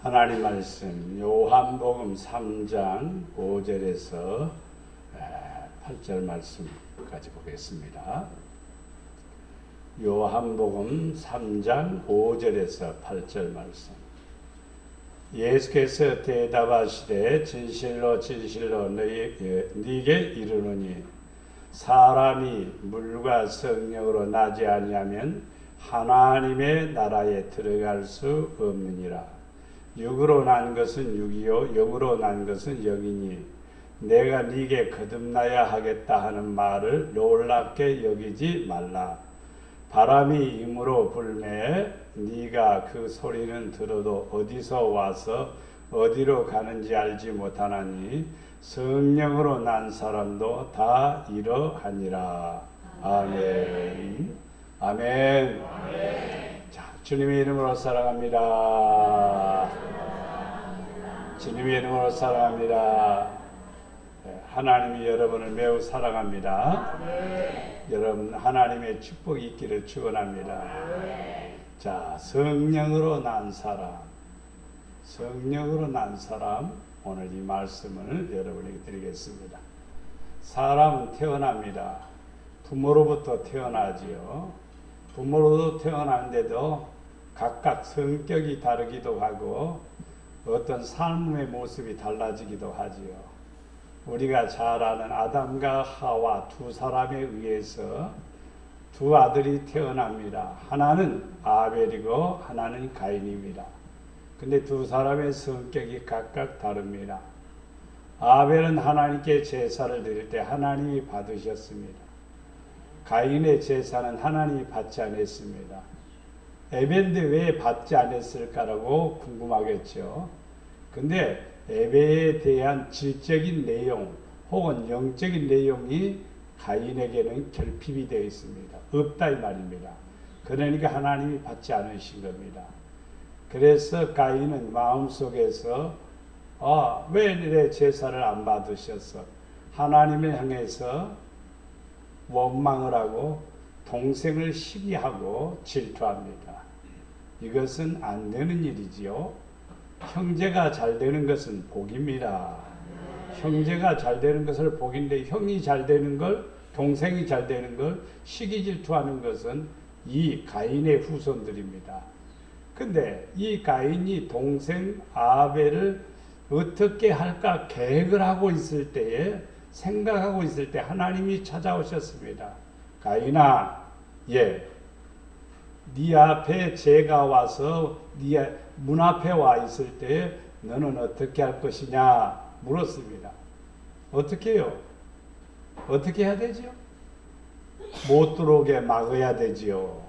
하나님 말씀 요한복음 3장 5절에서 8절 말씀까지 보겠습니다. 요한복음 3장 5절에서 8절 말씀. 예수께서 대답하시되 진실로 진실로 네게 이르노니 사람이 물과 성령으로 나지 아니하면 하나님의 나라에 들어갈 수 없느니라. 육으로 난 것은 육이요 영으로 난 것은 영이니 내가 네게 거듭나야 하겠다 하는 말을 놀랍게 여기지 말라. 바람이 임으로 불매 네가 그 소리는 들어도 어디서 와서 어디로 가는지 알지 못하나니 성령으로 난 사람도 다 이러하니라. 아멘. 아멘. 자, 주님의 이름으로 사랑합니다. 주님의 이름으로 사랑합니다. 하나님이 여러분을 매우 사랑합니다. 여러분 하나님의 축복이 있기를 축원합니다. 자, 성령으로 난 사람, 성령으로 난 사람, 오늘 이 말씀을 여러분에게 드리겠습니다. 사람은 태어납니다. 부모로부터 태어나지요. 부모로부터 태어났는데도 각각 성격이 다르기도 하고 어떤 삶의 모습이 달라지기도 하지요. 우리가 잘 아는 아담과 하와 두 사람에 의해서 두 아들이 태어납니다. 하나는 아벨이고 하나는 가인입니다. 근데 두 사람의 성격이 각각 다릅니다. 아벨은 하나님께 제사를 드릴 때 하나님이 받으셨습니다. 가인의 제사는 하나님이 받지 않았습니다. 에벨인데 왜 받지 않았을까라고 궁금하겠죠. 근데 에벨에 대한 질적인 내용 혹은 영적인 내용이 가인에게는 결핍이 되어 있습니다. 없다 이 말입니다. 그러니까 하나님이 받지 않으신 겁니다. 그래서 가인은 마음속에서 왜 내 제사를 안 받으셨어? 하나님을 향해서 원망을 하고 동생을 시기하고 질투합니다. 이것은 안 되는 일이지요. 형제가 잘 되는 것은 복입니다. 형제가 잘 되는 것을 복인데 형이 잘 되는 걸, 동생이 잘 되는 걸 시기 질투하는 것은 이 가인의 후손들입니다. 근데 이 가인이 동생 아벨을 어떻게 할까 계획을 하고 있을 때에 생각하고 있을 때 하나님이 찾아오셨습니다. 가인아, 네 앞에 제가 와서 네 문 앞에 와 있을 때 너는 어떻게 할 것이냐 물었습니다. 어떻게 해요? 어떻게 해야 되지요? 못 들어오게 막아야 되지요.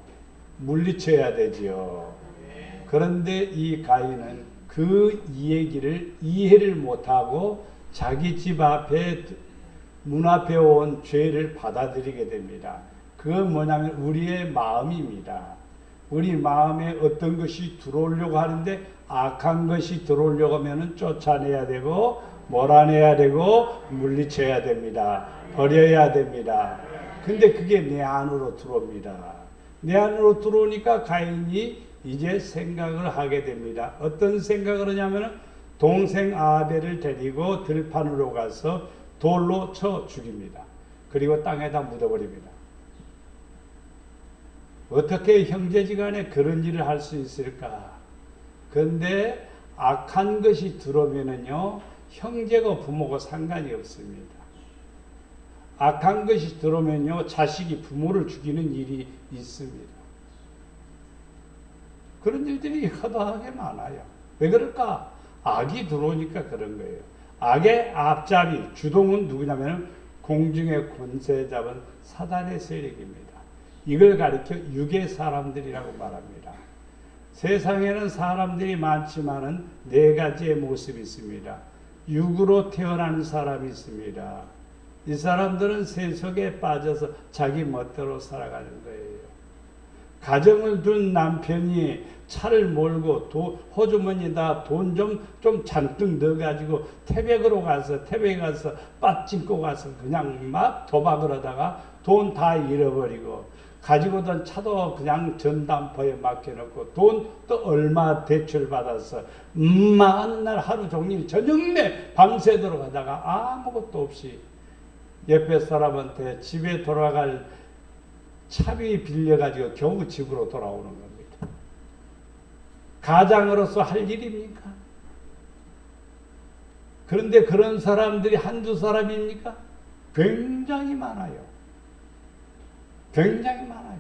물리쳐야 되지요. 그런데 이 가인은 그 얘기를 이해를 못하고 자기 집 앞에 문 앞에 온 죄를 받아들이게 됩니다. 그건 뭐냐면 우리의 마음입니다. 우리 마음에 어떤 것이 들어오려고 하는데 악한 것이 들어오려고 하면 쫓아내야 되고 몰아내야 되고 물리쳐야 됩니다. 버려야 됩니다. 근데 그게 내 안으로 들어옵니다. 내 안으로 들어오니까 가인이 이제 생각을 하게 됩니다. 어떤 생각을 하냐면 동생 아벨을 데리고 들판으로 가서 돌로 쳐 죽입니다. 그리고 땅에다 묻어버립니다. 어떻게 형제지간에 그런 일을 할 수 있을까? 그런데 악한 것이 들어오면은요, 형제가 부모가 상관이 없습니다. 악한 것이 들어오면요, 자식이 부모를 죽이는 일이 있습니다. 그런 일들이 허다하게 많아요. 왜 그럴까? 악이 들어오니까 그런 거예요. 악의 앞잡이, 주동은 누구냐면 공중의 권세 잡은 사단의 세력입니다. 이걸 가리켜 육의 사람들이라고 말합니다. 세상에는 사람들이 많지만은 네 가지의 모습이 있습니다. 육으로 태어나는 사람이 있습니다. 이 사람들은 세속에 빠져서 자기 멋대로 살아가는 거예요. 가정을 둔 남편이 차를 몰고 호주머니에다 돈 좀 잔뜩 넣어가지고 태백에 가서 빠찡고 가서 그냥 막 도박을 하다가 돈 다 잃어버리고 가지고던 차도 그냥 전담포에 맡겨놓고 돈도 얼마 대출받아서 많은 날 하루 종일 저녁내 밤새도록 하다가 아무것도 없이 옆에 사람한테 집에 돌아갈 차비 빌려가지고 겨우 집으로 돌아오는 겁니다. 가장으로서 할 일입니까? 그런데 그런 사람들이 한두 사람입니까? 굉장히 많아요. 굉장히 많아요.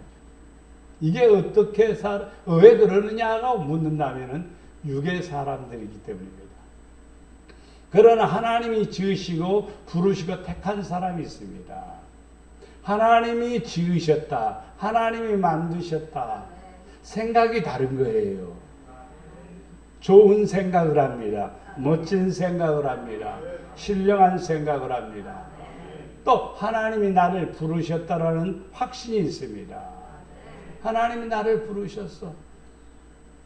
이게 어떻게 왜 그러느냐고 묻는다면은 육의 사람들이기 때문입니다. 그러나 하나님이 지으시고 부르시고 택한 사람이 있습니다. 하나님이 지으셨다. 하나님이 만드셨다. 생각이 다른 거예요. 좋은 생각을 합니다. 멋진 생각을 합니다. 신령한 생각을 합니다. 또 하나님이 나를 부르셨다라는 확신이 있습니다. 하나님이 나를 부르셨어.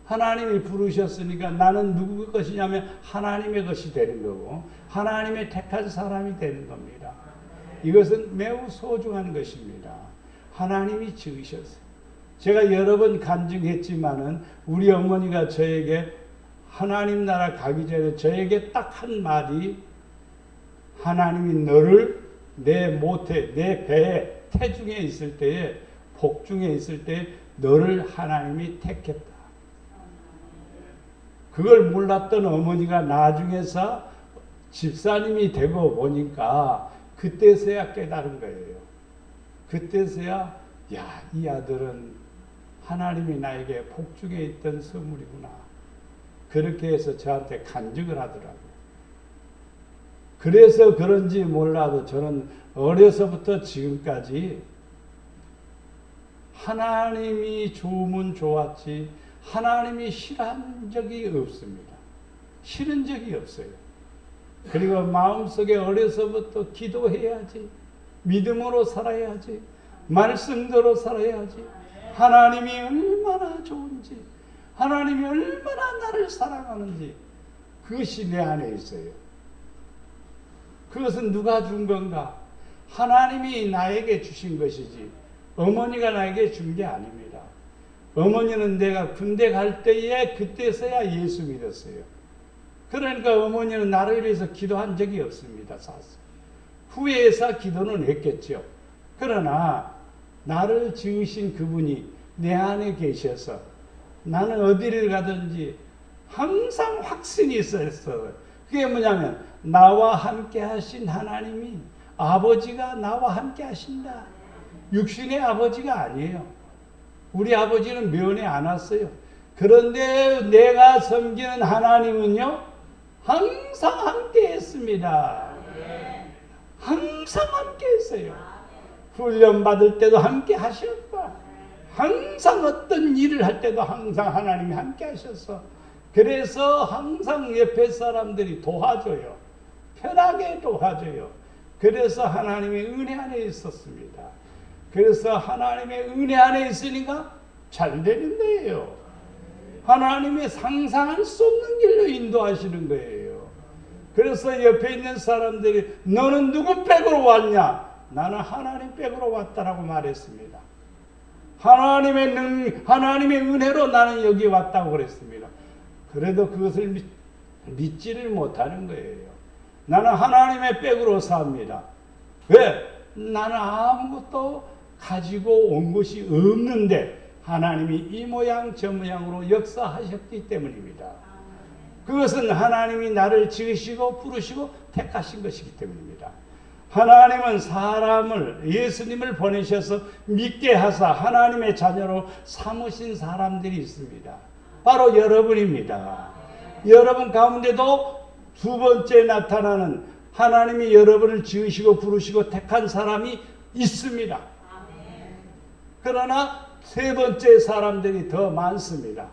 하나님이 부르셨으니까 나는 누구 것이냐면 하나님의 것이 되는 거고 하나님의 택한 사람이 되는 겁니다. 이것은 매우 소중한 것입니다. 하나님이 지으셨어요. 제가 여러 번 간증했지만은 우리 어머니가 저에게 하나님 나라 가기 전에 저에게 딱 한 말이 하나님이 너를 내 모태, 내 배에 태중에 있을 때에 복중에 있을 때 너를 하나님이 택했다. 그걸 몰랐던 어머니가 나중에서 집사님이 되고 보니까 그때서야 깨달은 거예요. 그때서야 야, 이 아들은 하나님이 나에게 복중에 있던 선물이구나. 그렇게 해서 저한테 간증을 하더라고요. 그래서 그런지 몰라도 저는 어려서부터 지금까지 하나님이 좋으면 좋았지 하나님이 싫은 적이 없습니다. 싫은 적이 없어요. 그리고 마음속에 어려서부터 기도해야지, 믿음으로 살아야지, 말씀대로 살아야지, 하나님이 얼마나 좋은지, 하나님이 얼마나 나를 사랑하는지 그것이 내 안에 있어요. 그것은 누가 준 건가? 하나님이 나에게 주신 것이지 어머니가 나에게 준 게 아닙니다. 어머니는 내가 군대 갈 때에 그때서야 예수 믿었어요. 그러니까 어머니는 나를 위해서 기도한 적이 없습니다. 사실. 후회해서 기도는 했겠죠. 그러나 나를 지으신 그분이 내 안에 계셔서 나는 어디를 가든지 항상 확신이 있었어요. 그게 뭐냐면 나와 함께 하신 하나님이 아버지가 나와 함께 하신다. 육신의 아버지가 아니에요. 우리 아버지는 면회 안 왔어요. 그런데 내가 섬기는 하나님은요 항상 함께 했습니다. 항상 함께 했어요. 훈련 받을 때도 함께 하셨고 항상 어떤 일을 할 때도 항상 하나님이 함께 하셨어. 그래서 항상 옆에 사람들이 도와줘요. 편하게 도와줘요. 그래서 하나님의 은혜 안에 있었습니다. 그래서 하나님의 은혜 안에 있으니까 잘 되는 거예요. 하나님의 상상할 수 없는 길로 인도하시는 거예요. 그래서 옆에 있는 사람들이 너는 누구 백으로 왔냐? 나는 하나님 백으로 왔다라고 말했습니다. 하나님의 은혜로 나는 여기 왔다고 그랬습니다. 그래도 그것을 믿지를 못하는 거예요. 나는 하나님의 백으로 삽니다. 왜? 나는 아무것도 가지고 온 것이 없는데 하나님이 이 모양 저 모양으로 역사하셨기 때문입니다. 그것은 하나님이 나를 지으시고 부르시고 택하신 것이기 때문입니다. 하나님은 사람을 예수님을 보내셔서 믿게 하사 하나님의 자녀로 삼으신 사람들이 있습니다. 바로 여러분입니다. 여러분 가운데도 두 번째 나타나는 하나님이 여러분을 지으시고 부르시고 택한 사람이 있습니다. 그러나 세 번째 사람들이 더 많습니다.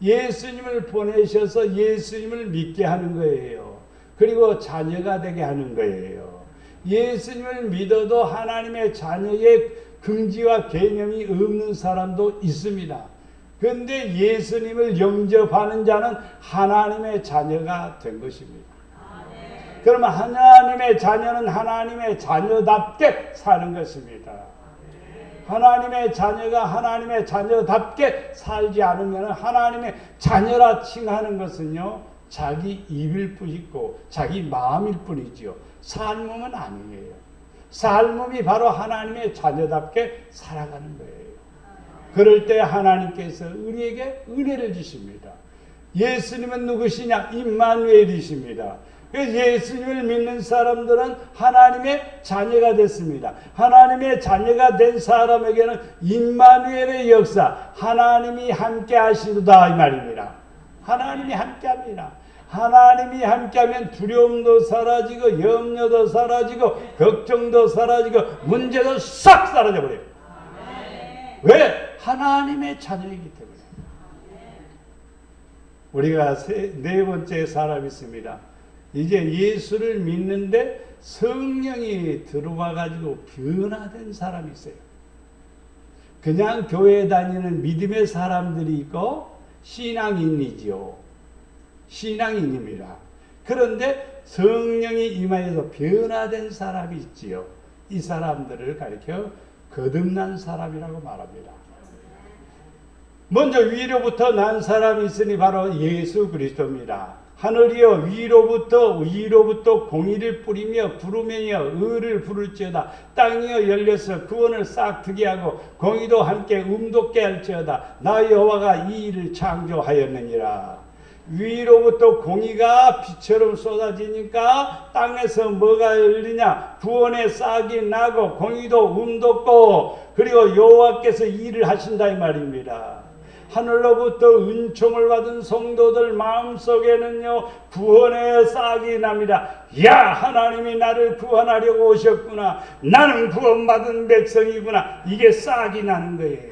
예수님을 보내셔서 예수님을 믿게 하는 거예요. 그리고 자녀가 되게 하는 거예요. 예수님을 믿어도 하나님의 자녀의 긍지와 개념이 없는 사람도 있습니다. 그런데 예수님을 영접하는 자는 하나님의 자녀가 된 것입니다. 그러면 하나님의 자녀는 하나님의 자녀답게 사는 것입니다. 하나님의 자녀가 하나님의 자녀답게 살지 않으면 하나님의 자녀라 칭하는 것은요, 자기 입일 뿐이고 자기 마음일 뿐이지요. 삶은 아니에요. 삶이 바로 하나님의 자녀답게 살아가는 거예요. 그럴 때 하나님께서 우리에게 은혜를 주십니다. 예수님은 누구시냐? 임마누엘이십니다. 예수님을 믿는 사람들은 하나님의 자녀가 됐습니다. 하나님의 자녀가 된 사람에게는 임마누엘의 역사, 하나님이 함께 하시도다 이 말입니다. 하나님이 함께 합니다. 하나님이 함께하면 두려움도 사라지고 염려도 사라지고 걱정도 사라지고 문제도 싹 사라져버려요. 왜? 하나님의 자녀이기 때문에. 우리가 네 번째 사람이 있습니다. 이제 예수를 믿는데 성령이 들어와 가지고 변화된 사람이 있어요. 그냥 교회 다니는 믿음의 사람들이 있고 신앙인이지요. 신앙인입니다. 그런데 성령이 임하여서 변화된 사람이 있지요. 이 사람들을 가리켜 거듭난 사람이라고 말합니다. 먼저 위로부터 난 사람이 있으니 바로 예수 그리스도입니다. 하늘이여 위로부터 공의를 뿌리며 부르며 의를 부를지어다. 땅이여 열려서 구원을 싹트게 하고 공의도 함께 음돋게 할지어다. 나 여호와가 이 일을 창조하였느니라. 위로부터 공의가 비처럼 쏟아지니까 땅에서 뭐가 열리냐? 구원의 싹이 나고 공의도 음돋고 그리고 여호와께서 일을 하신다 이 말입니다. 하늘로부터 은총을 받은 성도들 마음속에는요 구원의 싹이 납니다. 야, 하나님이 나를 구원하려고 오셨구나. 나는 구원받은 백성이구나. 이게 싹이 나는 거예요.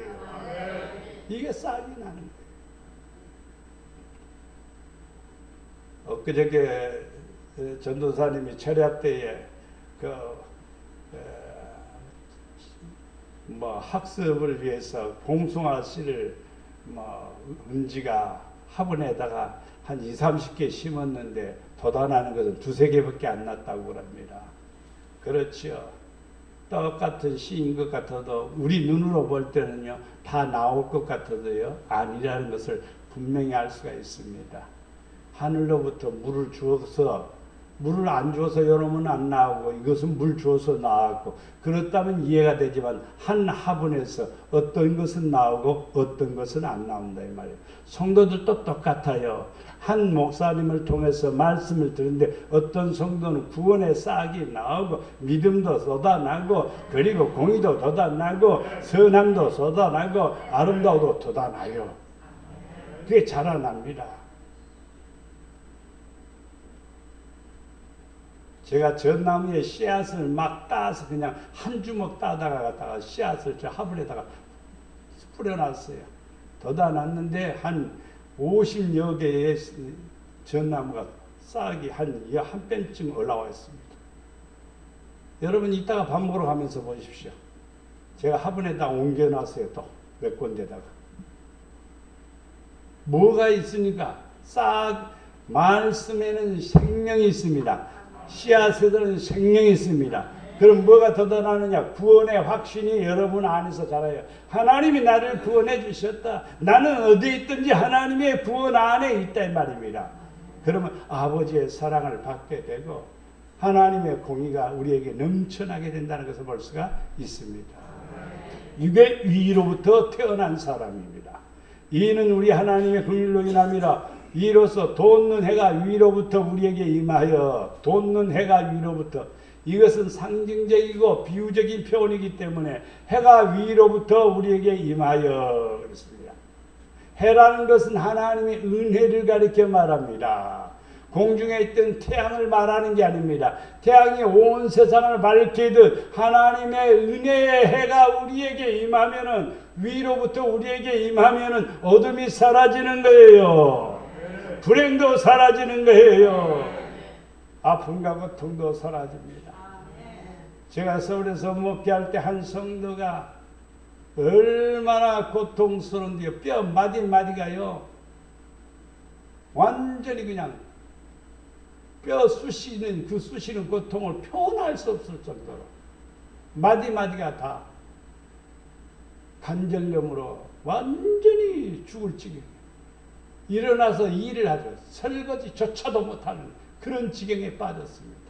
이게 싹이 나는 거예요. 엊그저께 전도사님이 철야 때에 학습을 위해서 봉숭아 씨를 은지가 화분에다가 한 20-30개 심었는데 돋아나는 것은 2-3개밖에 안 났다고 그럽니다. 그렇죠. 똑같은 씨인 것 같아도 우리 눈으로 볼 때는요 다 나올 것 같아도요 아니라는 것을 분명히 알 수가 있습니다. 하늘로부터 물을 주어서 물을 안 주어서 여러분 안 나오고 이것은 물 주어서 나왔고 그렇다면 이해가 되지만 한 화분에서 어떤 것은 나오고 어떤 것은 안 나온다 이 말이에요. 성도들도 똑같아요. 한 목사님을 통해서 말씀을 듣는데 어떤 성도는 구원의 싹이 나오고 믿음도 쏟아나고 그리고 공의도 쏟아나고 선함도 쏟아나고 아름다움도 쏟아나요. 그게 자라납니다. 제가 전나무에 씨앗을 막 따서 그냥 한 주먹 따다가 갖다가 씨앗을 저 화분에다가 뿌려놨어요. 돋아났는데 한 50여 개의 전나무가 싹이 한 뼘쯤 올라와 있습니다. 여러분 이따가 밥 먹으러 가면서 보십시오. 제가 화분에다 옮겨놨어요. 또 몇 군데다가. 뭐가 있으니까 싹 말씀에는 생명이 있습니다. 씨앗에는 생명이 있습니다. 그럼 뭐가 돋아나느냐? 구원의 확신이 여러분 안에서 자라요. 하나님이 나를 구원해 주셨다. 나는 어디에 있든지 하나님의 구원 안에 있다 이 말입니다. 그러면 아버지의 사랑을 받게 되고 하나님의 공의가 우리에게 넘쳐나게 된다는 것을 볼 수가 있습니다. 이게 위로부터 태어난 사람입니다. 이는 우리 하나님의 긍휼로 인함이라. 이로써 돋는 해가 위로부터 우리에게 임하여 돋는 해가 위로부터 이것은 상징적이고 비유적인 표현이기 때문에 해가 위로부터 우리에게 임하여 그렇습니다. 해라는 것은 하나님의 은혜를 가리켜 말합니다. 공중에 있던 태양을 말하는 게 아닙니다. 태양이 온 세상을 밝히듯 하나님의 은혜의 해가 우리에게 임하면은 위로부터 우리에게 임하면은 어둠이 사라지는 거예요. 불행도 사라지는 거예요. 아픔과 고통도 사라집니다. 제가 서울에서 목회할 때 한 성도가 얼마나 고통스러운데요. 뼈 마디마디가요. 완전히 그냥 뼈 쑤시는 그 쑤시는 고통을 표현할 수 없을 정도로 마디마디가 다 관절염으로 완전히 죽을 지경에 일어나서 일을 하죠. 설거지조차도 못하는 그런 지경에 빠졌습니다.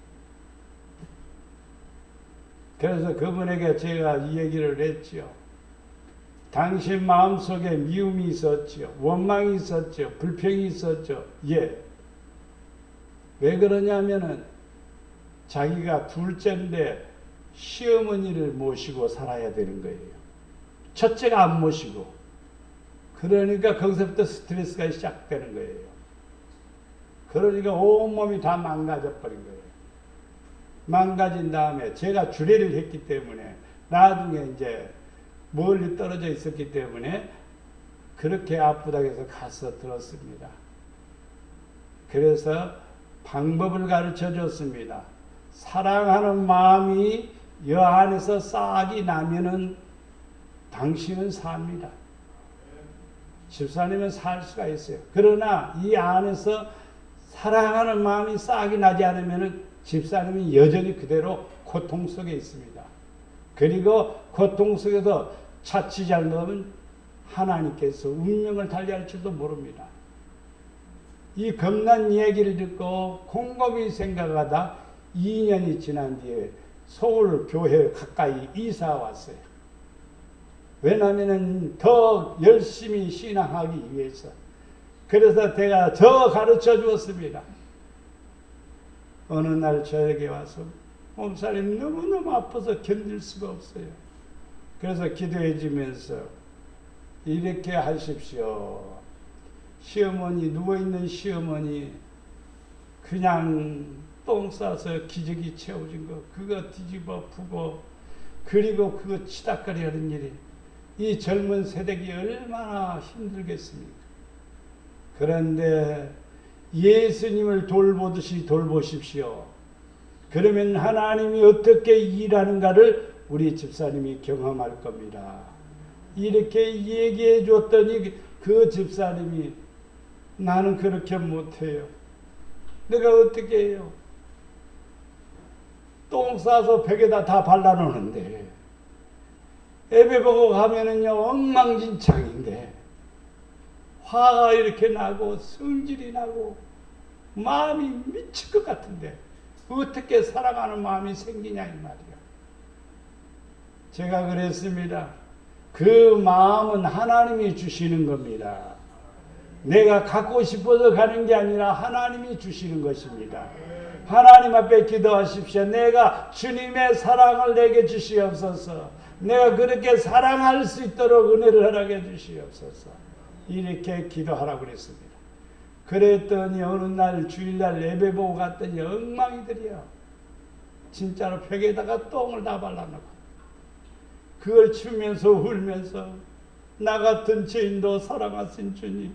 그래서 그분에게 제가 이 얘기를 했지요. 당신 마음속에 미움이 있었지요. 원망이 있었죠. 불평이 있었죠. 예. 왜 그러냐면은 자기가 둘째인데 시어머니를 모시고 살아야 되는 거예요. 첫째가 안 모시고. 그러니까 거기서부터 스트레스가 시작되는 거예요. 그러니까 온몸이 다 망가져 버린 거예요. 망가진 다음에 제가 주례를 했기 때문에 나중에 이제 멀리 떨어져 있었기 때문에 그렇게 아프다고 해서 가서 들었습니다. 그래서 방법을 가르쳐 줬습니다. 사랑하는 마음이 여 안에서 싹이 나면은 당신은 삽니다. 집사님은 살 수가 있어요. 그러나 이 안에서 사랑하는 마음이 싹이 나지 않으면은 집사님이 여전히 그대로 고통 속에 있습니다. 그리고 고통 속에서 자칫 잘못하면 하나님께서 운명을 달리할지도 모릅니다. 이 겁난 이야기를 듣고 곰곰이 생각하다 2년이 지난 뒤에 서울 교회 가까이 이사 왔어요. 왜냐하면 더 열심히 신앙하기 위해서. 그래서 제가 더 가르쳐 주었습니다. 어느 날 저에게 와서 목사님 너무너무 아파서 견딜 수가 없어요. 그래서 기도해 주면서 이렇게 하십시오. 시어머니, 누워있는 시어머니 그냥 똥 싸서 기저귀 채워진 거 그거 뒤집어 푸고 그리고 그거 치닥거리 하는 일이 이 젊은 세대기 얼마나 힘들겠습니까? 그런데 예수님을 돌보듯이 돌보십시오. 그러면 하나님이 어떻게 일하는가를 우리 집사님이 경험할 겁니다. 이렇게 얘기해 줬더니 그 집사님이 나는 그렇게 못해요. 내가 어떻게 해요? 똥 싸서 벽에다 다 발라놓는데 예배 보고 가면은요 엉망진창인데 화가 이렇게 나고 성질이 나고 마음이 미칠 것 같은데 어떻게 사랑하는 마음이 생기냐 이 말이야. 제가 그랬습니다. 그 마음은 하나님이 주시는 겁니다. 내가 갖고 싶어서 가는 게 아니라 하나님이 주시는 것입니다. 하나님 앞에 기도하십시오. 내가 주님의 사랑을 내게 주시옵소서. 내가 그렇게 사랑할 수 있도록 은혜를 허락해 주시옵소서. 이렇게 기도하라고 그랬습니다. 그랬더니 어느 날 주일날 예배 보고 갔더니 엉망이들이요. 진짜로 벽에다가 똥을 다 발라놓고 그걸 치면서 울면서 나 같은 죄인도 사랑하신 주님,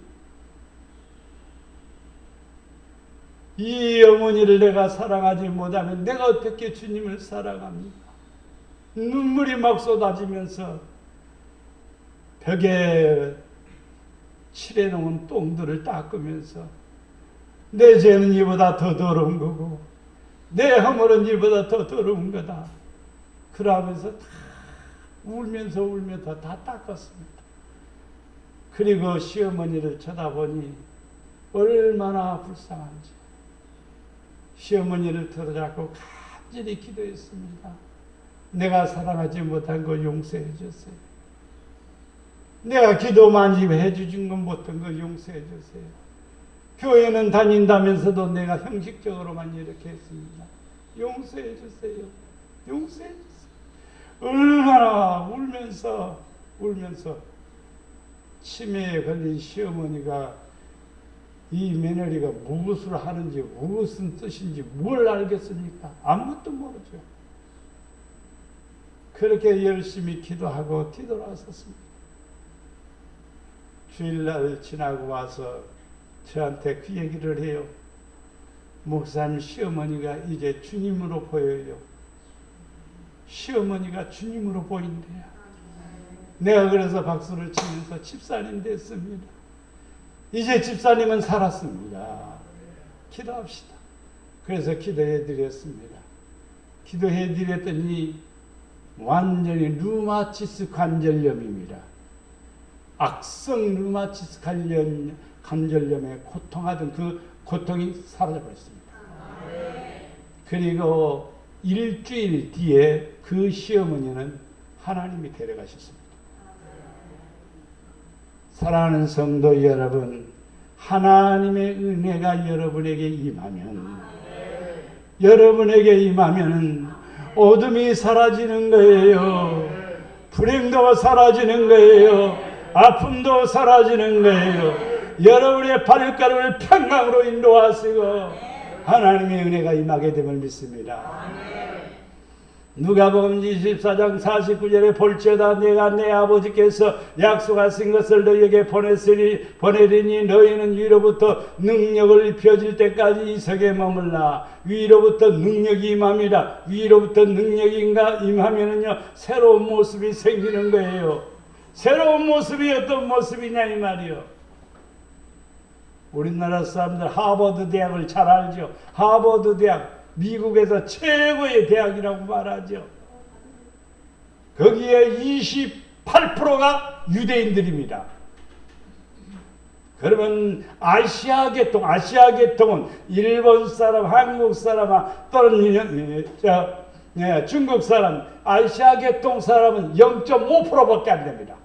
이 어머니를 내가 사랑하지 못하면 내가 어떻게 주님을 사랑합니까? 눈물이 막 쏟아지면서 벽에 칠해놓은 똥들을 닦으면서 내 죄는 이보다 더 더러운 거고 내 허물은 이보다 더 더러운 거다. 그러면서 다 울면서 다 닦았습니다. 그리고 시어머니를 쳐다보니 얼마나 불쌍한지 시어머니를 들어잡고 간절히 기도했습니다. 내가 사랑하지 못한 거 용서해 주세요. 내가 기도 많이 해주신 건 못한 거 용서해 주세요. 교회는 다닌다면서도 내가 형식적으로만 이렇게 했습니다. 용서해 주세요. 용서해 주세요. 얼마나 울면서 치매에 걸린 시어머니가 이 며느리가 무엇을 하는지 무슨 뜻인지 뭘 알겠습니까? 아무것도 모르죠. 그렇게 열심히 기도하고 뒤돌아섰습니다. 주일날 지나고 와서 저한테 그 얘기를 해요. 목사님, 시어머니가 이제 주님으로 보여요. 시어머니가 주님으로 보인대요. 내가 그래서 박수를 치면서 집사님 됐습니다. 이제 집사님은 살았습니다. 기도합시다. 그래서 기도해 드렸습니다. 기도해 드렸더니 완전히 류마티스 관절염입니다. 악성 류마티스 관절염에 고통하던 그 고통이 사라져 버렸습니다. 그리고 일주일 뒤에 그 시어머니는 하나님이 데려가셨습니다. 사랑하는 성도 여러분, 하나님의 은혜가 여러분에게 임하면 어둠이 사라지는 거예요. 불행도 사라지는 거예요. 아픔도 사라지는 거예요. 여러분의 발걸음을 평강으로 인도하시고 하나님의 은혜가 임하게 됨을 믿습니다. 누가복음 24장 49절에 볼지어다 내가 내 아버지께서 약속하신 것을 너희에게 보내리니 너희는 위로부터 능력을 입혀질 때까지 이 석에 머물라. 위로부터 능력이 임합니다. 위로부터 능력이 임하면은요 새로운 모습이 생기는 거예요. 새로운 모습이 어떤 모습이냐 이 말이요. 우리나라 사람들 하버드 대학을 잘 알죠. 하버드 대학 미국에서 최고의 대학이라고 말하죠. 거기에 28%가 유대인들입니다. 그러면 아시아 계통은 일본 사람, 한국 사람 또는 중국 사람, 아시아 계통 사람은 0.5%밖에 안 됩니다.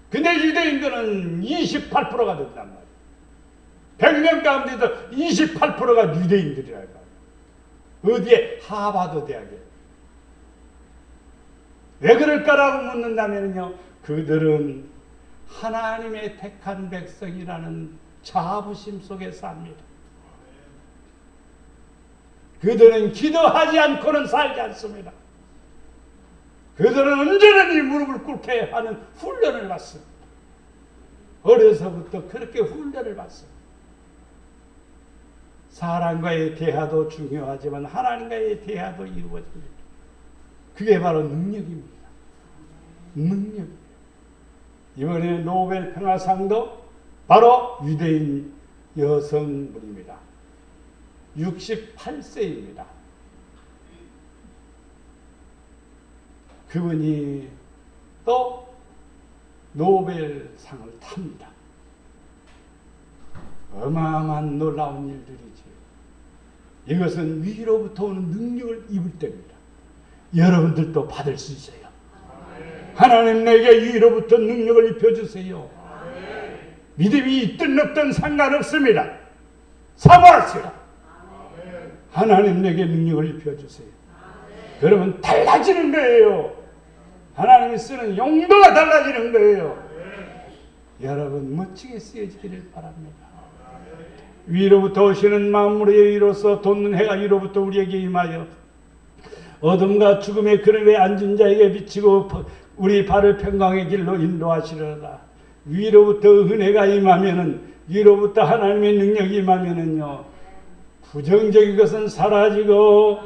근데 유대인들은 28%가 된단 말이에요. 100명 가운데도 28%가 유대인들이라고 해요. 어디에? 하버드 대학에. 왜 그럴까라고 묻는다면요, 그들은 하나님의 택한 백성이라는 자부심 속에 삽니다. 그들은 기도하지 않고는 살지 않습니다. 그들은 온전히 무릎을 꿇게 하는 훈련을 받습니다. 어려서부터 그렇게 훈련을 받습니다. 사람과의 대화도 중요하지만 하나님과의 대화도 이루어집니다. 그게 바로 능력입니다. 능력. 이번에 노벨 평화상도 바로 유대인 여성분입니다. 68세입니다. 그분이 또 노벨상을 탑니다. 어마어마한 놀라운 일들이지. 이것은 위로부터 오는 능력을 입을 때입니다. 여러분들도 받을 수 있어요. 하나님 내게 위로부터 능력을 입혀주세요. 믿음이 있든 없든 상관없습니다. 사모하세요. 하나님 내게 능력을 입혀주세요. 그러면 달라지는 거예요. 하나님이 쓰는 용도가 달라지는 거예요. 여러분 멋지게 쓰여지기를 바랍니다. 위로부터 오시는 만물의 위로서 돋는 해가 위로부터 우리에게 임하여 어둠과 죽음의 그늘에 앉은 자에게 비치고 우리 발을 평강의 길로 인도하시려다. 위로부터 은혜가 임하면은, 위로부터 하나님의 능력이 임하면은요, 부정적인 것은 사라지고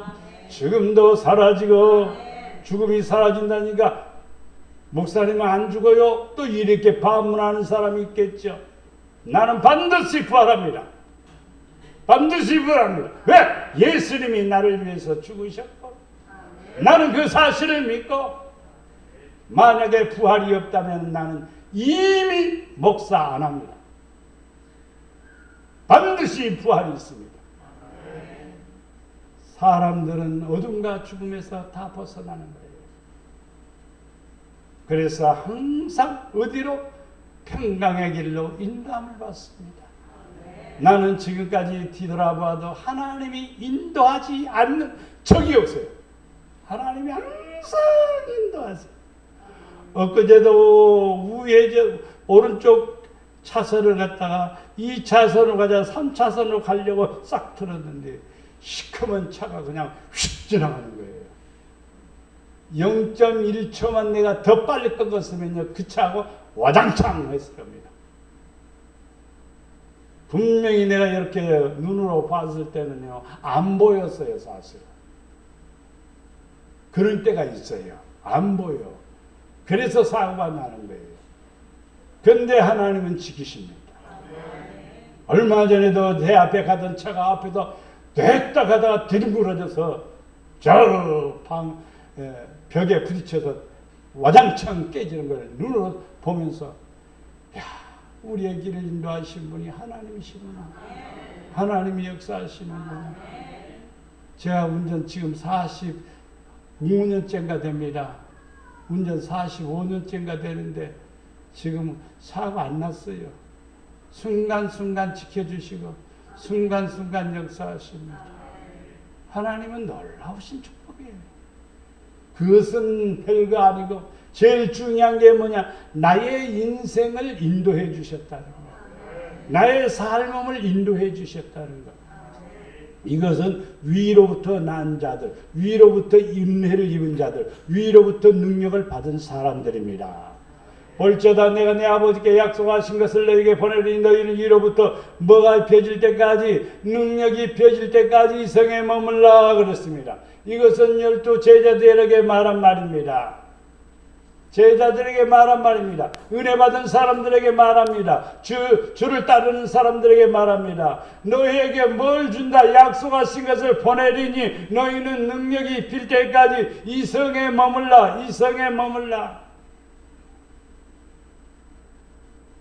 죽음도 사라지고, 죽음이 사라진다니까 목사님은 안 죽어요? 또 이렇게 반문하는 사람이 있겠죠. 나는 반드시 부활합니다. 반드시 부활합니다. 왜? 예수님이 나를 위해서 죽으셨고 나는 그 사실을 믿고, 만약에 부활이 없다면 나는 이미 목사 안 합니다. 반드시 부활이 있습니다. 사람들은 어둠과 죽음에서 다 벗어나는 거예요. 그래서 항상 어디로? 평강의 길로 인도함을 받습니다. 나는 지금까지 뒤돌아봐도 하나님이 인도하지 않는 적이 없어요. 하나님이 항상 인도하세요. 엊그제도 우회전 오른쪽 차선을 갔다가 2차선으로 가자 3차선으로 가려고 싹 틀었는데 시커먼 차가 그냥 휙 지나가는 거예요. 0.1초만 내가 더 빨리 꺾었으면요, 그 차하고 와장창 했을 겁니다. 분명히 내가 이렇게 눈으로 봤을 때는요, 안 보였어요, 사실. 그런 때가 있어요. 안 보여. 그래서 사고가 나는 거예요. 근데 하나님은 지키십니다. 얼마 전에도 내 앞에 가던 차가 앞에서 됐다 가다가 들구러져서 저 벽에 부딪혀서 와장창 깨지는 걸 눈으로 보면서 야, 우리의 길을 인도하신 분이 하나님이시구나. 하나님이 역사하시는구나. 제가 운전 지금 45년째인가 됩니다. 운전 45년째인가 되는데 지금 사고 안 났어요. 순간순간 지켜주시고 순간순간 역사하십니다. 하나님은 놀라우신 축복이에요. 그것은 별거 아니고 제일 중요한 게 뭐냐? 나의 인생을 인도해 주셨다는 거. 나의 삶을 인도해 주셨다는 것. 이것은 위로부터 난 자들, 위로부터 인내를 입은 자들, 위로부터 능력을 받은 사람들입니다. 볼지어다 내가 내 아버지께 약속하신 것을 너에게 보내리니 너희는 위로부터 뭐가 펴질 때까지, 능력이 펴질 때까지 이 성에 머물라 그랬습니다. 이것은 12 제자들에게 말한 말입니다. 제자들에게 말한 말입니다. 은혜 받은 사람들에게 말합니다. 주를 따르는 사람들에게 말합니다. 너희에게 뭘 준다? 약속하신 것을 보내리니 너희는 능력이 필 때까지 이 성에 머물라. 이 성에 머물라.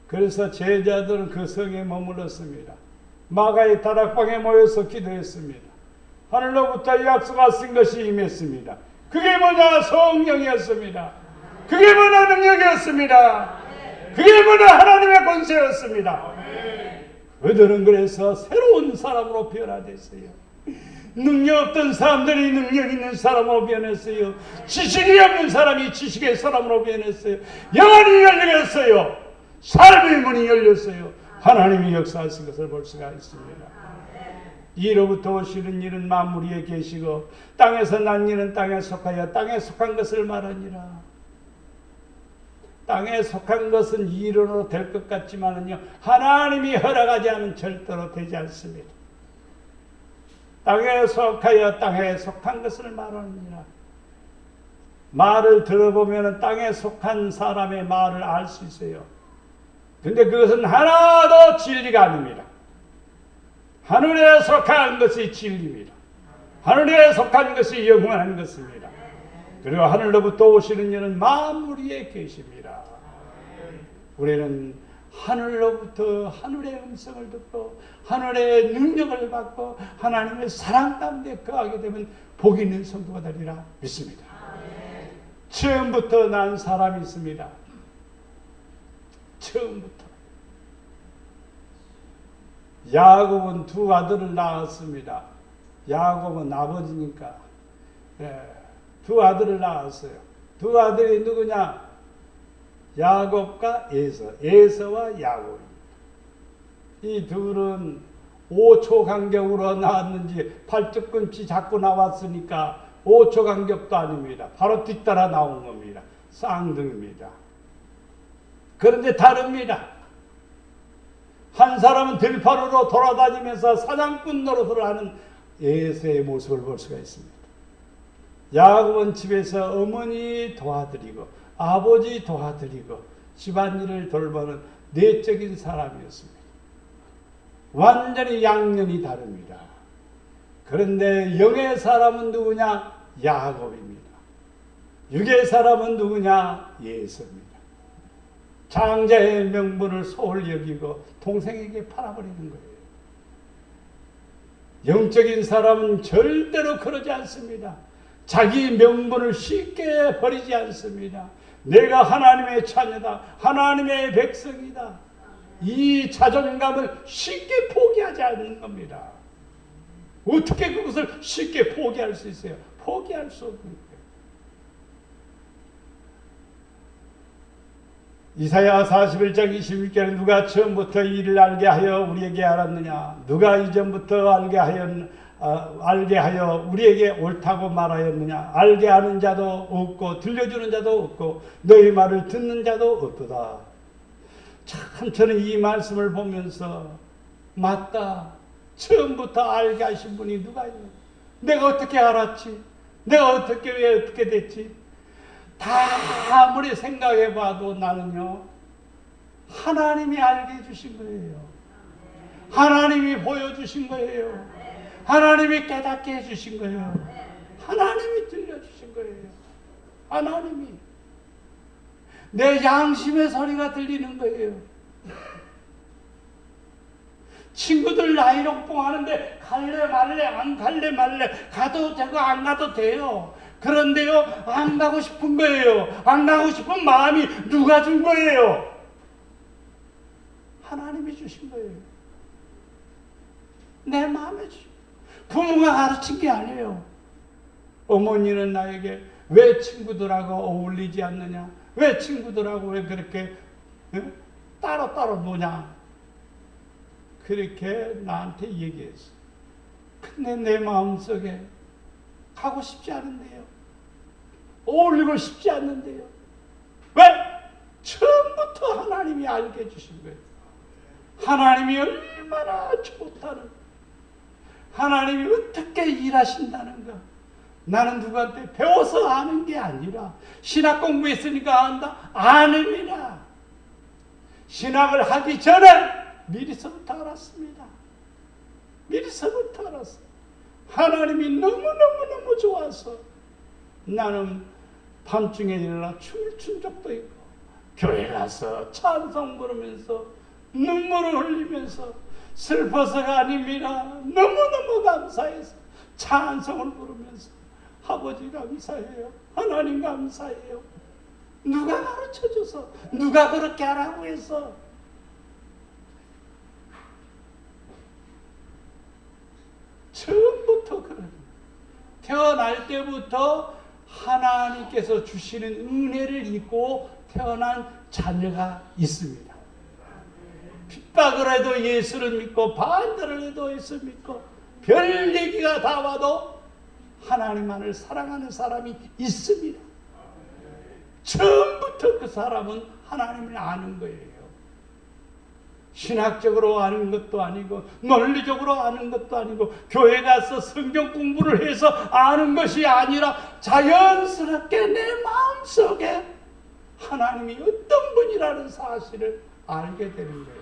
그래서 제자들은 그 성에 머물렀습니다. 마가의 다락방에 모여서 기도했습니다. 하늘로부터 약속하신 것이 임했습니다. 그게 뭐냐? 성령이었습니다. 그게 뭐냐? 능력이었습니다. 그게 뭐냐? 하나님의 권세였습니다. 그들은 그래서 새로운 사람으로 변화됐어요. 능력 없던 사람들이 능력 있는 사람으로 변했어요. 지식이 없는 사람이 지식의 사람으로 변했어요. 영안이 열렸어요. 삶의 문이 열렸어요. 하나님이 역사하신 것을 볼 수가 있습니다. 이로부터 오시는 이는 만물 위에 계시고 땅에서 난 이는 땅에 속하여 땅에 속한 것을 말하니라. 땅에 속한 것은 이론으로 될 것 같지만은요, 하나님이 허락하지 않으면 절대로 되지 않습니다. 땅에 속하여 땅에 속한 것을 말하느니라. 말을 들어보면 땅에 속한 사람의 말을 알 수 있어요. 근데 그것은 하나도 진리가 아닙니다. 하늘에 속한 것이 진리입니다. 하늘에 속한 것이 영원한 것입니다. 그리고 하늘로부터 오시는 이는 만물 위에 계십니다. 우리는 하늘로부터 하늘의 음성을 듣고 하늘의 능력을 받고 하나님의 사랑 가운데 거하게 되면 복 있는 성도가 되리라 믿습니다. 처음부터 난 사람이 있습니다. 처음부터. 야곱은 두 아들을 낳았습니다. 야곱은 아버지니까. 두 아들을 낳았어요. 두 아들이 누구냐? 야곱과 에서, 에서와 야곱입니다. 이 둘은 5초 간격으로 나왔는지 팔뚝꿈치 잡고 나왔으니까 5초 간격도 아닙니다. 바로 뒤따라 나온 겁니다. 쌍둥이입니다. 그런데 다릅니다. 한 사람은 들판으로 돌아다니면서 사냥꾼 노릇을 하는 에서의 모습을 볼 수가 있습니다. 야곱은 집에서 어머니 도와드리고 아버지 도와드리고 집안일을 돌보는 내적인 사람이었습니다. 완전히 양면이 다릅니다. 그런데 영의 사람은 누구냐? 야곱입니다. 육의 사람은 누구냐? 에서입니다. 장자의 명분을 소홀히 여기고 동생에게 팔아버리는 거예요. 영적인 사람은 절대로 그러지 않습니다. 자기 명분을 쉽게 버리지 않습니다. 내가 하나님의 자녀다. 하나님의 백성이다. 이 자존감을 쉽게 포기하지 않는 겁니다. 어떻게 그것을 쉽게 포기할 수 있어요? 포기할 수 없는 거예요. 이사야 41장 26절에 누가 처음부터 이를 알게 하여 우리에게 알았느냐? 누가 이전부터 알게 하여 우리에게 옳다고 말하였느냐? 알게 하는 자도 없고 들려주는 자도 없고 너희 말을 듣는 자도 없도다. 참 저는 이 말씀을 보면서 맞다. 처음부터 알게 하신 분이 누가 있냐? 내가 어떻게 알았지? 내가 왜 어떻게 됐지? 다 아무리 생각해봐도 나는요, 하나님이 알게 해주신 거예요. 하나님이 보여주신 거예요. 하나님이 깨닫게 해주신 거예요. 하나님이 들려주신 거예요. 하나님이. 내 양심의 소리가 들리는 거예요. 친구들 나이롱뽕 하는데 갈래 말래 안 갈래 말래 가도 되고 안 가도 돼요. 그런데요 안 가고 싶은 거예요. 안 가고 싶은 마음이 누가 준 거예요? 하나님이 주신 거예요. 내 마음에 주신 부모가 가르친 게 아니에요. 어머니는 나에게 왜 친구들하고 어울리지 않느냐? 왜 친구들하고 왜 그렇게 따로따로 노냐? 그렇게 나한테 얘기했어. 근데 내 마음속에 가고 싶지 않은데요. 어울리고 싶지 않는데요. 왜? 처음부터 하나님이 알게 해주신 거예요. 하나님이 얼마나 좋다는, 하나님이 어떻게 일하신다는가. 나는 누구한테 배워서 아는 게 아니라 신학 공부했으니까 안다? 아닙니다. 신학을 하기 전에 미리서부터 알았습니다. 미리서부터 알았어요. 하나님이 너무너무너무 좋아서 나는 밤중에 일어나 춤을 춘 적도 있고 교회 가서 찬송 부르면서 눈물을 흘리면서 슬퍼서가 아닙니다. 너무너무 감사해서 찬송을 부르면서 아버지 감사해요. 하나님 감사해요. 누가 가르쳐줘서, 누가 그렇게 하라고 해서. 처음부터 그런, 태어날 때부터 하나님께서 주시는 은혜를 입고 태어난 자녀가 있습니다. 핍박을 해도 예수를 믿고 반대를 해도 예수 믿고 별 얘기가 다 와도 하나님만을 사랑하는 사람이 있습니다. 처음부터 그 사람은 하나님을 아는 거예요. 신학적으로 아는 것도 아니고 논리적으로 아는 것도 아니고 교회 가서 성경 공부를 해서 아는 것이 아니라 자연스럽게 내 마음속에 하나님이 어떤 분이라는 사실을 알게 되는 거예요.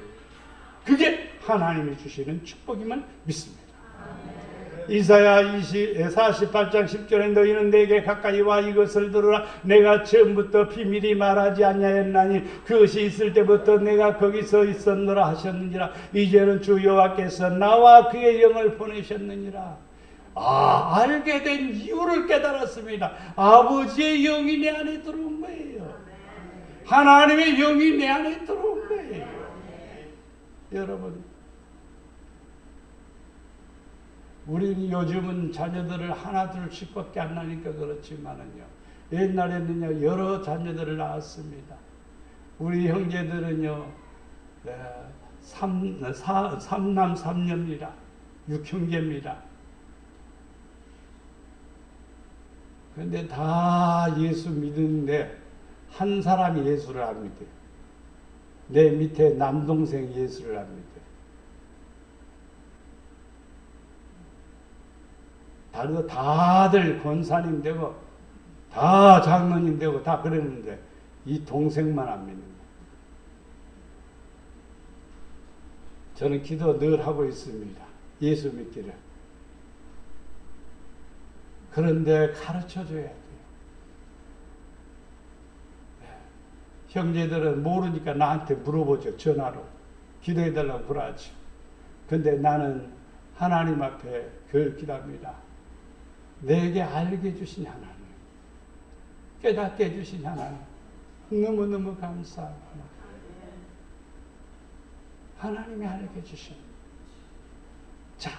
그게 하나님이 주시는 축복임을 믿습니다. 이사야 48장 10절에 너희는 내게 가까이 와 이것을 들으라. 내가 처음부터 비밀히 말하지 아니하였나니 그것이 있을 때부터 내가 거기서 있었노라 하셨느니라. 이제는 주 여호와께서 나와 그의 영을 보내셨느니라. 알게 된 이유를 깨달았습니다. 아버지의 영이 내 안에 들어온 거예요. 하나님의 영이 내 안에 들어온 거예요. 여러분, 우리는 요즘은 자녀들을 하나 둘씩밖에 안 나니까 그렇지만은요, 옛날에는요 여러 자녀들을 낳았습니다. 우리 형제들은요 3남 3녀입니다. 6형제입니다. 그런데 다 예수 믿는데 한 사람이 예수를 안 믿어요. 내 밑에 남동생 예수를 안 믿어요. 다들 권사님 되고 다 장로님 되고 다 그랬는데 이 동생만 안 믿는 거예요. 저는 기도 늘 하고 있습니다. 예수 믿기를. 그런데 가르쳐줘야 돼요. 형제들은 모르니까 나한테 물어보죠. 전화로. 기도해달라고 물어하죠. 근데 나는 하나님 앞에 그걸 기도합니다. 내게 알게 해주신 하나님, 깨닫게 해주신 하나님, 너무너무 감사합니다. 하나님이 알게 해주신. 자,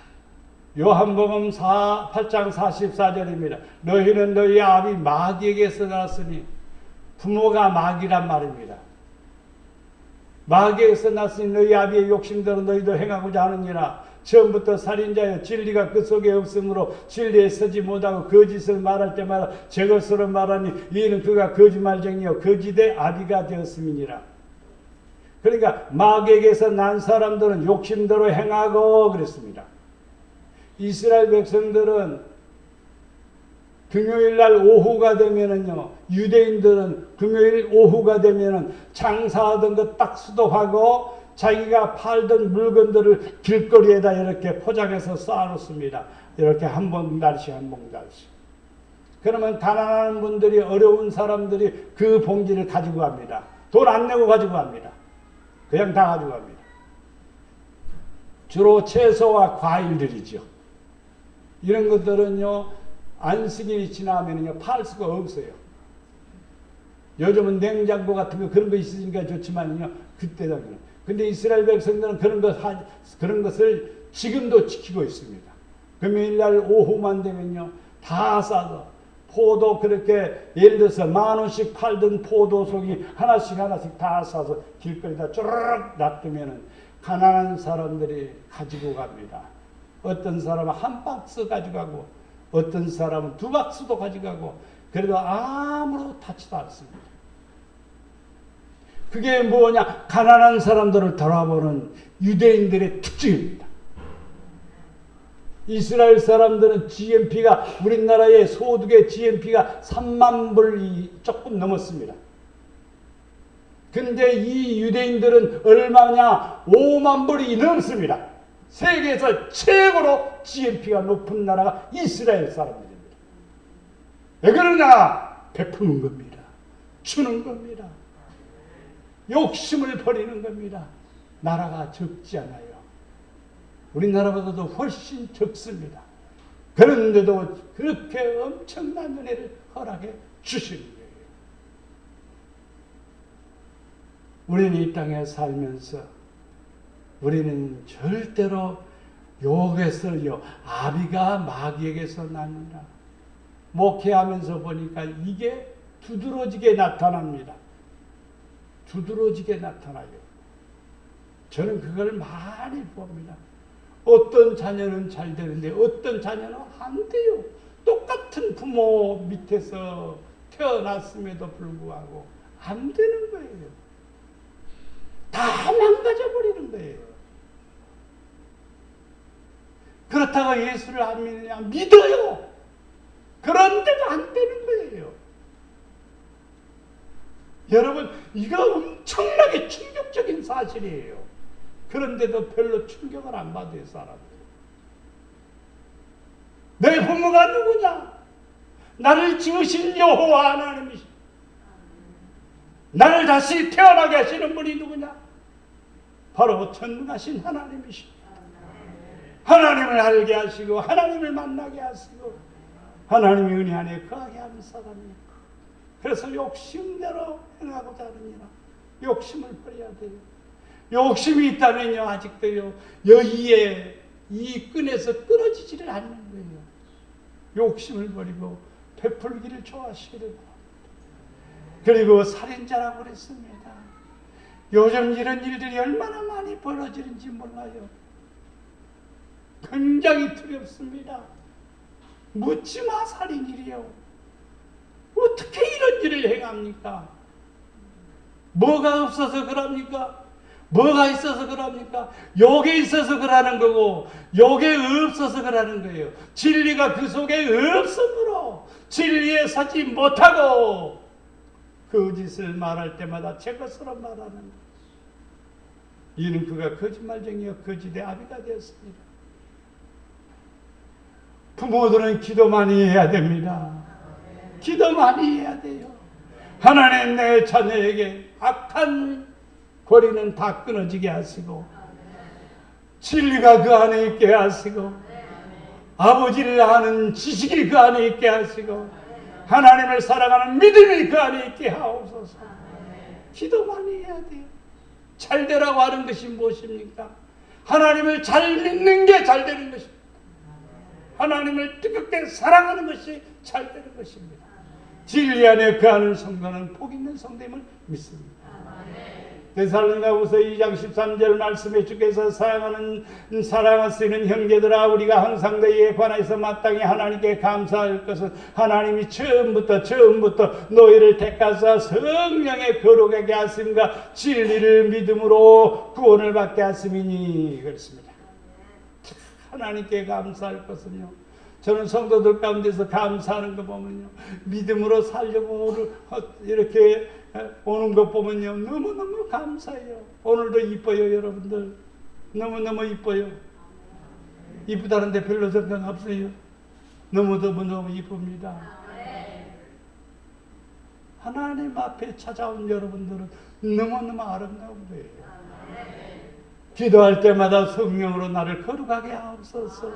요한복음 8장 44절입니다. 너희는 너희 아비 마귀에게서 났으니, 부모가 마귀란 말입니다. 마귀에게서 났으니 너희 아비의 욕심대로 너희도 행하고자 하느니라. 처음부터 살인자여 진리가 그 속에 없으므로 진리에 서지 못하고 거짓을 말할 때마다 저것으로 말하니 이는 그가 거짓말쟁이요 거짓의 아비가 되었음이니라. 그러니까 마귀에게서 난 사람들은 욕심대로 행하고 그랬습니다. 이스라엘 백성들은 금요일날 오후가 되면은요, 유대인들은 금요일 오후가 되면은 장사하던 거 딱 수도하고 자기가 팔던 물건들을 길거리에다 이렇게 포장해서 쌓아놓습니다. 이렇게 한 봉다리씩 한 봉다리씩. 그러면 가난한 분들이, 어려운 사람들이 그 봉지를 가지고 갑니다. 돈 안 내고 가지고 갑니다. 그냥 다 가지고 갑니다. 주로 채소와 과일들이죠. 이런 것들은요, 안식일이 지나면요, 팔 수가 없어요. 요즘은 냉장고 같은 거 그런 거 있으니까 좋지만요, 그때는. 근데 이스라엘 백성들은 그런 것을 지금도 지키고 있습니다. 금요일날 오후만 되면요, 다 싸서 포도 그렇게 예를 들어서 10,000원씩 팔던 포도송이 하나씩 다 싸서 길거리다 쭈르륵 놔두면은 가난한 사람들이 가지고 갑니다. 어떤 사람은 한 박스 가져가고 어떤 사람은 2박스도 가져가고 그래도 아무런 다치도 않습니다. 그게 뭐냐? 가난한 사람들을 돌아보는 유대인들의 특징입니다. 이스라엘 사람들은 GNP가 우리나라의 소득의 GNP가 3만 불이 조금 넘었습니다. 근데 이 유대인들은 얼마냐? 5만 불이 넘습니다. 세계에서 최고로 GNP가 높은 나라가 이스라엘 사람들입니다. 왜 그러냐? 베푸는 겁니다. 주는 겁니다. 욕심을 버리는 겁니다. 나라가 적지 않아요. 우리나라보다도 훨씬 적습니다. 그런데도 그렇게 엄청난 은혜를 허락해 주시는 거예요. 우리는 이 땅에 살면서 우리는 절대로 욕에서요, 아비가 마귀에게서 납니다. 목회하면서 보니까 이게 두드러지게 나타납니다. 두드러지게 나타나요. 저는 그걸 많이 봅니다. 어떤 자녀는 잘 되는데 어떤 자녀는 안 돼요. 똑같은 부모 밑에서 태어났음에도 불구하고 안 되는 거예요. 다 망가져 버리는 거예요. 그렇다고 예수를 안 믿느냐? 믿어요. 그런데도 안 되는 거예요. 여러분, 이거 엄청나게 충격적인 사실이에요. 그런데도 별로 충격을 안 받아요, 사람들. 내 부모가 누구냐? 나를 지으신 여호와 하나님이십니다. 나를 다시 태어나게 하시는 분이 누구냐? 바로 전능하신 하나님이십니다. 하나님을 알게 하시고 하나님을 만나게 하시고 하나님의 은혜 안에 거하게 하는 사람이에요. 그래서 욕심대로 행하고자 하느니라. 욕심을 버려야 돼요. 욕심이 있다면요, 아직도요, 여기에 이 끈에서 끊어지지를 않는 거예요. 욕심을 버리고 베풀기를 좋아하셔야 됩니다. 그리고 살인자라고 그랬습니다. 요즘 이런 일들이 얼마나 많이 벌어지는지 몰라요. 굉장히 두렵습니다. 묻지마 살인일이요. 어떻게 이런 일을 행합니까? 뭐가 없어서 그럽니까? 뭐가 있어서 그럽니까? 욕에 있어서 그러는 거고 욕에 없어서 그러는 거예요. 진리가 그 속에 없으므로 진리에 서지 못하고 거짓을 말할 때마다 제 것으로 말하는 거예요. 이는 그가 거짓말쟁이여 거짓의 아비가 되었습니다. 부모들은 기도 많이 해야 됩니다. 기도 많이 해야 돼요. 하나님 내 자녀에게 악한 고리는 다 끊어지게 하시고 진리가 그 안에 있게 하시고 아버지를 아는 지식이 그 안에 있게 하시고 하나님을 사랑하는 믿음이 그 안에 있게 하옵소서. 기도 많이 해야 돼요. 잘 되라고 하는 것이 무엇입니까? 하나님을 잘 믿는 게 잘 되는 것입니다. 하나님을 뜨겁게 사랑하는 것이 잘 되는 것입니다. 진리 안에 거하는 성도는 복 있는 성됨을 믿습니다. 데살로니가후서 2장 13절 말씀에 주께서 사랑하시는 형제들아, 우리가 항상 너희에 관해서 마땅히 하나님께 감사할 것은 하나님이 처음부터 너희를 택하사 성령의 거룩하게 하심과 진리를 믿음으로 구원을 받게 하심이니 그렇습니다. 하나님께 감사할 것은요, 저는 성도들 가운데서 감사하는 거 보면요, 믿음으로 살려고 이렇게 오는 것 보면요, 너무너무 감사해요. 오늘도 이뻐요, 여러분들. 너무너무 이뻐요. 이쁘다는데 별로 생각 없어요. 너무너무 이쁩니다. 하나님 앞에 찾아온 여러분들은 너무너무 아름다운 거예요. 기도할 때마다 성령으로 나를 거룩하게 하옵소서.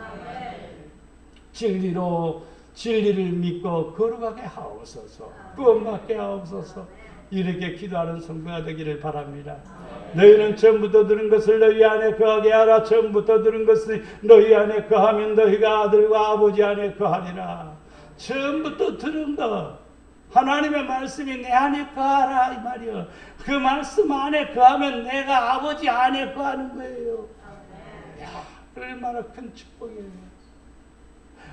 진리를 믿고 거룩하게 하옵소서. 구원받게 하옵소서. 이렇게 기도하는 성도가 되기를 바랍니다. 너희는 처음부터 들은 것을 너희 안에 거하게 하라. 처음부터 들은 것을 너희 안에 거하면 너희가 아들과 아버지 안에 거하리라. 처음부터 들은 것, 하나님의 말씀이 내 안에 거하라 이 말이요. 그 말씀 안에 거하면 내가 아버지 안에 거하는 거예요. 야, 얼마나 큰 축복이에요.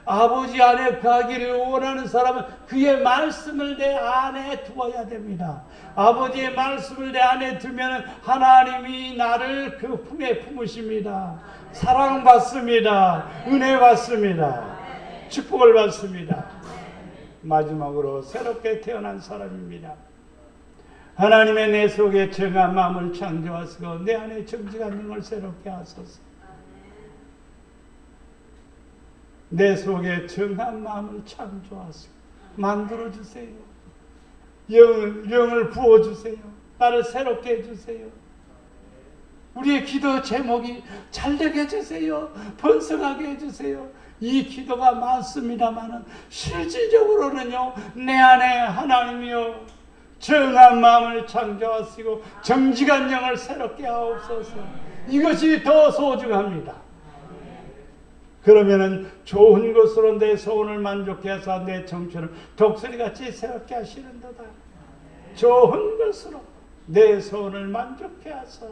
아버지 안에 거하기를 원하는 사람은 그의 말씀을 내 안에 두어야 됩니다. 아버지의 말씀을 내 안에 두면 하나님이 나를 그 품에 품으십니다. 사랑받습니다. 은혜 받습니다. 축복을 받습니다. 마지막으로 새롭게 태어난 사람입니다. 하나님의 내 속에 정한 마음을 창조하시고 내 안에 정직한 영을 새롭게 하소서. 내 속에 정한 마음을 창조하시고 만들어주세요. 영을 부어주세요. 나를 새롭게 해주세요. 우리의 기도 제목이 잘되게 해주세요. 번성하게 해주세요. 이 기도가 많습니다만은 실질적으로는요, 내 안에 하나님이요 정한 마음을 창조하시고 정직한 영을 새롭게 하옵소서. 이것이 더 소중합니다. 그러면은 좋은 것으로 내 소원을 만족해 하사 내 청춘을 독수리같이 새롭게 하시는도다. 좋은 것으로 내 소원을 만족해 하사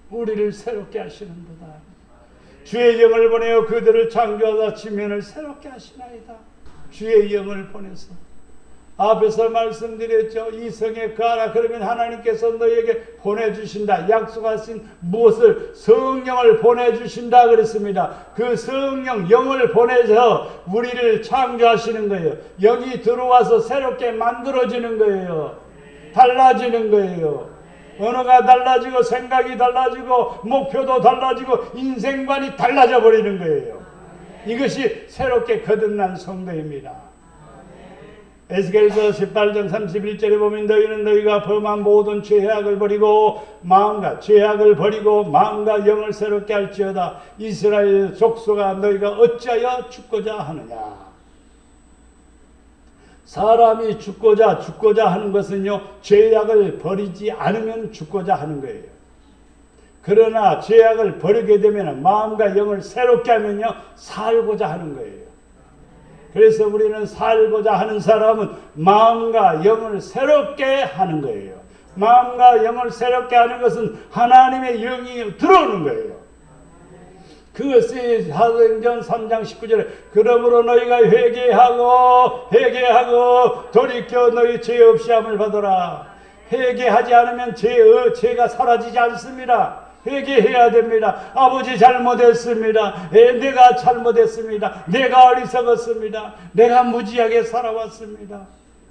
우리를 새롭게 하시는도다. 주의 영을 보내어 그들을 창조하사 지면을 새롭게 하시나이다. 주의 영을 보내서 앞에서 말씀드렸죠. 이 성에 거하라. 그러면 하나님께서 너에게 보내주신다. 약속하신 무엇을? 성령을 보내주신다 그랬습니다. 그 성령, 영을 보내서 우리를 창조하시는 거예요. 여기 들어와서 새롭게 만들어지는 거예요. 달라지는 거예요. 언어가 달라지고 생각이 달라지고 목표도 달라지고 인생관이 달라져 버리는 거예요. 이것이 새롭게 거듭난 성도입니다. 에스겔서 18장 31절에 보면 너희는 너희가 범한 모든 죄악을 버리고 마음과 영을 새롭게 할지어다. 이스라엘 족속아 너희가 어찌하여 죽고자 하느냐. 사람이 죽고자 하는 것은요, 죄악을 버리지 않으면 죽고자 하는 거예요. 그러나 죄악을 버리게 되면 마음과 영을 새롭게 하면요, 살고자 하는 거예요. 그래서 우리는 살고자 하는 사람은 마음과 영을 새롭게 하는 거예요. 마음과 영을 새롭게 하는 것은 하나님의 영이 들어오는 거예요. 그것이 사도행전 3장 19절에 그러므로 너희가 회개하고 돌이켜 너희 죄 없이 함을 받아라. 회개하지 않으면 죄가 사라지지 않습니다. 회개해야 됩니다. 아버지 잘못했습니다. 내가 잘못했습니다. 내가 어리석었습니다. 내가 무지하게 살아왔습니다.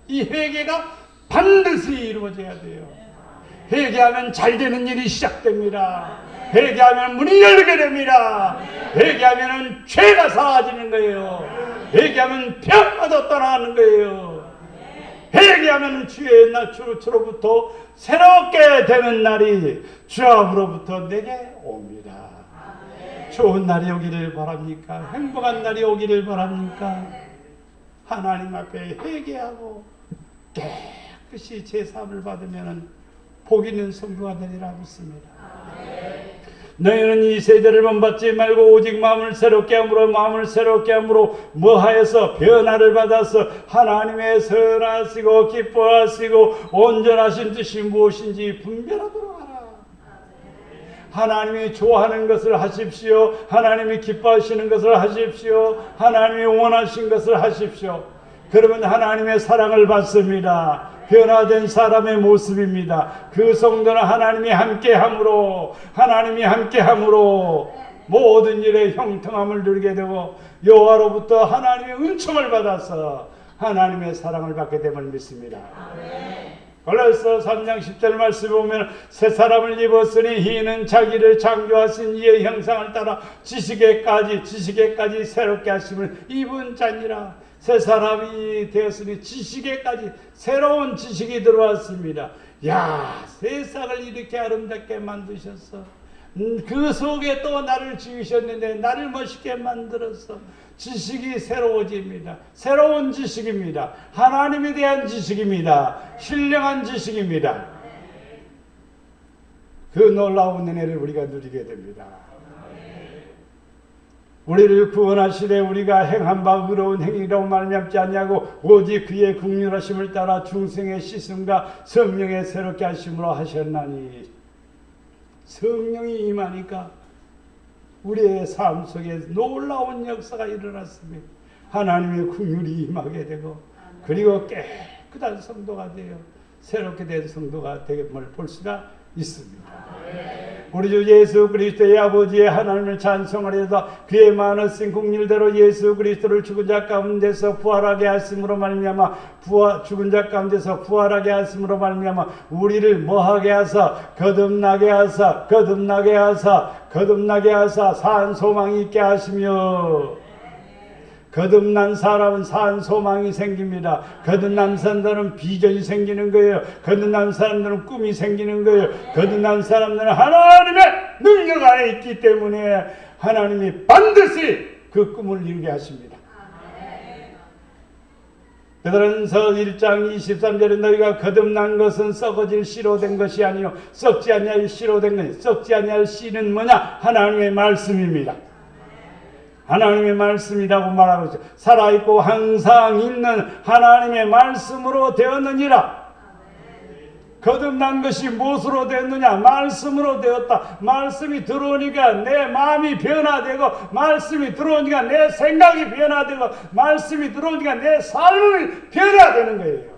이 회개가 반드시 이루어져야 돼요. 회개하면 잘 되는 일이 시작됩니다. 회개하면 문이 열리게 됩니다. 회개하면 죄가 사라지는 거예요. 회개하면 병마다 떠나가는 거예요. 회개하면 주로부터 새롭게 되는 날이 주 앞으로부터 내게 옵니다. 좋은 날이 오기를 바랍니까? 행복한 날이 오기를 바랍니까? 하나님 앞에 회개하고 깨끗이 제사함을 받으면 복 있는 성도가 되리라 믿습니다. 너희는 이 세대를 본받지 말고 오직 마음을 새롭게 함으로 뭐하여서 변화를 받아서 하나님의 선하시고 기뻐하시고 온전하신 뜻이 무엇인지 분별하도록 하라. 하나님이 좋아하는 것을 하십시오. 하나님이 기뻐하시는 것을 하십시오. 하나님이 원하신 것을 하십시오. 그러면 하나님의 사랑을 받습니다. 변화된 사람의 모습입니다. 그 성도는 하나님이 함께함으로 모든 일에 형통함을 누리게 되고 여호와로부터 하나님의 은총을 받아서 하나님의 사랑을 받게 됨을 믿습니다. 골로새 3장 10절 말씀에 보면 새 사람을 입었으니 이는 자기를 창조하신 이의 형상을 따라 지식에까지 새롭게 하심을 입은 자니라. 새 사람이 되었으니 지식에까지 새로운 지식이 들어왔습니다. 야, 세상을 이렇게 아름답게 만드셨어. 그 속에 또 나를 지으셨는데 나를 멋있게 만들었어. 지식이 새로워집니다. 새로운 지식입니다. 하나님에 대한 지식입니다. 신령한 지식입니다. 그 놀라운 은혜를 우리가 누리게 됩니다. 우리를 구원하시되 우리가 행한 바 의로운 행위로 말미암지 않냐고 오직 그의 긍휼하심을 따라 중생의 씻음과 성령의 새롭게 하심으로 하셨나니. 성령이 임하니까 우리의 삶 속에 놀라운 역사가 일어났습니다. 하나님의 긍휼이 임하게 되고 그리고 깨끗한 성도가 되어 새롭게 된 성도가 됨을 볼 수가 있습니다. 우리 주 예수 그리스도의 아버지의 하나님을 찬송을 해서 그의 많으신 긍휼대로 예수 그리스도를 죽은 자 가운데서 부활하게 하심으로 말미암아 죽은 자 가운데서 부활하게 하심으로 말미암아 우리를 뭐하게 하사 거듭나게 하사 산 소망이 있게 하시며. 거듭난 사람은 산 소망이 생깁니다. 거듭난 사람들은 비전이 생기는 거예요. 거듭난 사람들은 꿈이 생기는 거예요. 거듭난 사람들은 하나님의 능력 안에 있기 때문에 하나님이 반드시 그 꿈을 이루게 하십니다. 베드로전서 1장 23절에 너희가 거듭난 것은 썩어질 씨로 된 것이 아니요 썩지 아니할 씨로 된 것이. 썩지 아니할 씨는 뭐냐? 하나님의 말씀입니다. 하나님의 말씀이라고 말하고 있죠. 살아있고 항상 있는 하나님의 말씀으로 되었느니라. 거듭난 것이 무엇으로 되었느냐? 말씀으로 되었다. 말씀이 들어오니까 내 마음이 변화되고 말씀이 들어오니까 내 생각이 변화되고 말씀이 들어오니까 내 삶이 변화되는 거예요.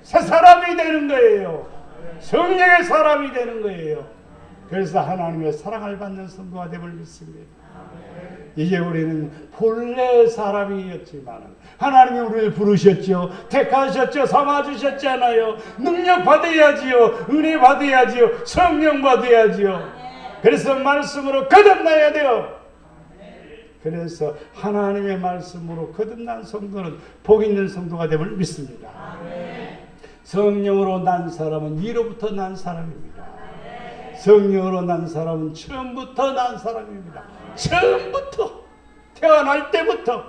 새 사람이 되는 거예요. 성령의 사람이 되는 거예요. 그래서 하나님의 사랑을 받는 성도가 됨을 믿습니다. 이제 우리는 본래 사람이었지만 하나님이 우리를 부르셨죠. 택하셨죠. 삼아주셨잖아요. 능력 받아야지요. 은혜 받아야지요. 성령 받아야지요. 그래서 말씀으로 거듭나야 돼요. 그래서 하나님의 말씀으로 거듭난 성도는 복 있는 성도가 됨을 믿습니다. 성령으로 난 사람은 위로부터 난 사람입니다. 성령으로 난 사람은 처음부터 난 사람입니다. 처음부터 태어날 때부터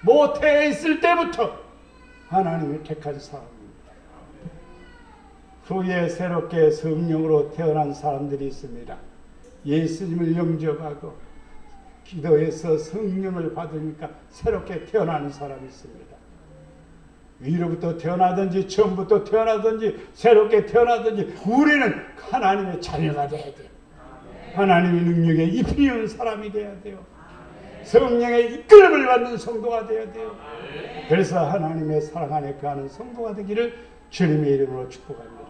모태에 있을 때부터 하나님이 택한 사람입니다. 후에 새롭게 성령으로 태어난 사람들이 있습니다. 예수님을 영접하고 기도해서 성령을 받으니까 새롭게 태어나는 사람이 있습니다. 위로부터 태어나든지 처음부터 태어나든지 새롭게 태어나든지 우리는 하나님의 자녀가 돼야 돼요. 하나님의 능력에 입히는 사람이 돼야 돼요. 성령의 이끌음을 받는 성도가 돼야 돼요. 그래서 하나님의 사랑 안에 거하는 성도가 되기를 주님의 이름으로 축복합니다.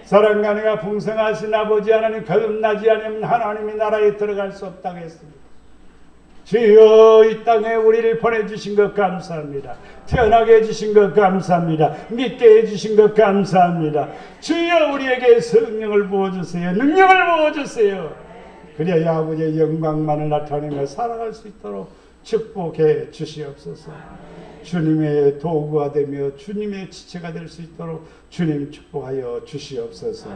사랑과 은혜가 풍성하신 아버지 하나님, 거듭나지 않으면 하나님의 나라에 들어갈 수 없다고 했습니다. 주여, 이 땅에 우리를 보내주신 것 감사합니다. 태어나게 해주신 것 감사합니다. 믿게 해주신 것 감사합니다. 주여, 우리에게 성령을 부어주세요. 능력을 부어주세요. 그래야 아버지의 영광만을 나타내며 살아갈 수 있도록 축복해 주시옵소서. 주님의 도구가 되며 주님의 지체가 될 수 있도록 주님 축복하여 주시옵소서.